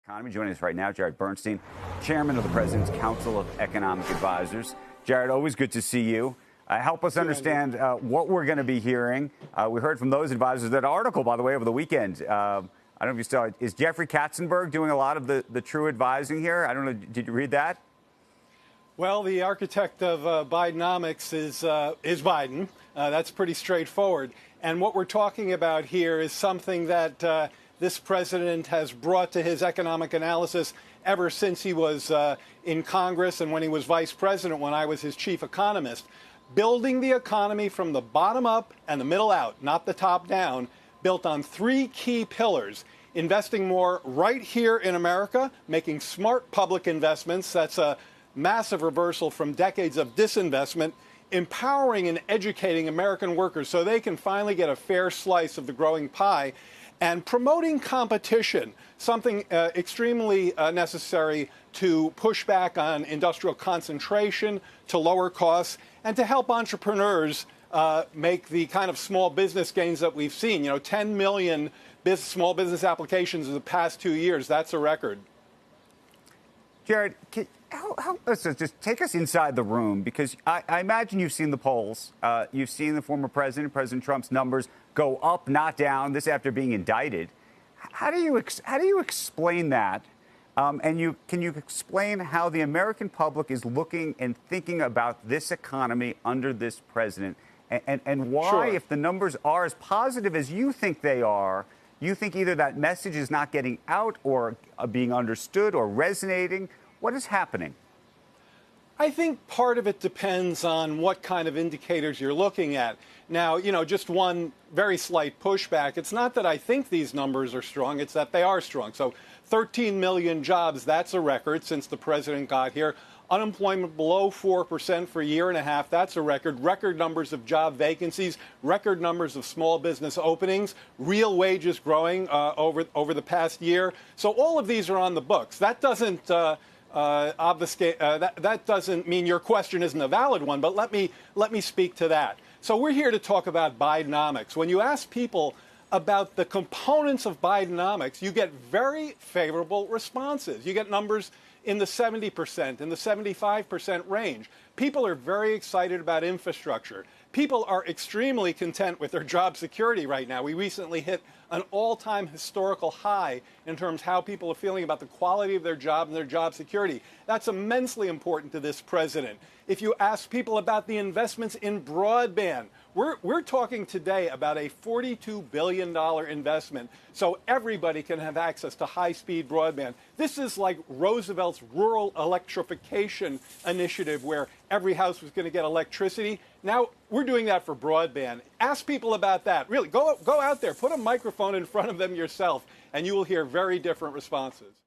Economy. Joining us right now, Jared Bernstein, chairman of the President's Council of Economic Advisors. Jared, always good to see you. Help us understand what we're going to be hearing. We heard from those advisors that article, by the way, over the weekend. I don't know if you saw it. Is Jeffrey Katzenberg doing a lot of the true advising here? I don't know. Did you read that? Well, the architect of Bidenomics is Biden. That's pretty straightforward. And what we're talking about here is something that this president has brought to his economic analysis ever since he was in Congress and when he was vice president, when I was his chief economist. Building the economy from the bottom up and the middle out, not the top down, built on three key pillars. Investing more right here in America, making smart public investments. That's a massive reversal from decades of disinvestment. Empowering and educating American workers so they can finally get a fair slice of the growing pie, and promoting competition, something extremely necessary to push back on industrial concentration, to lower costs, and to help entrepreneurs make the kind of small business gains that we've seen. 10 million small business applications in the past 2 years. That's a record. Jared, help us, just take us inside the room, because I imagine you've seen the polls. You've seen the former president, President Trump's numbers go up, not down, this after being indicted. How do you explain that? And can you explain how the American public is looking and thinking about this economy under this president? And why, Sure. if the numbers are as positive as you think they are, you think either that message is not getting out or being understood or resonating? What is happening? I think part of it depends on what kind of indicators you're looking at. Now, just one very slight pushback. It's not that I think these numbers are strong, it's that they are strong. So 13 million jobs, that's a record since the president got here. Unemployment below 4% for a year and a half, that's a record. Record numbers of job vacancies, record numbers of small business openings, real wages growing over the past year. So all of these are on the books. That doesn't obfuscate. That doesn't mean your question isn't a valid one, but let me speak to that. So we're here to talk about Bidenomics. When you ask people about the components of Bidenomics, you get very favorable responses. You get numbers in the 70%, in the 75% range. People are very excited about infrastructure. People are extremely content with their job security right now. We recently hit an all-time historical high in terms of how people are feeling about the quality of their job and their job security. That's immensely important to this president. If you ask people about the investments in broadband, we're talking today about a $42 billion investment so everybody can have access to high-speed broadband. This is like Roosevelt's rural electrification initiative where every house was going to get electricity. Now we're doing that for broadband. Ask people about that. Really, go out there, put a microphone in front of them yourself, and you will hear very different responses.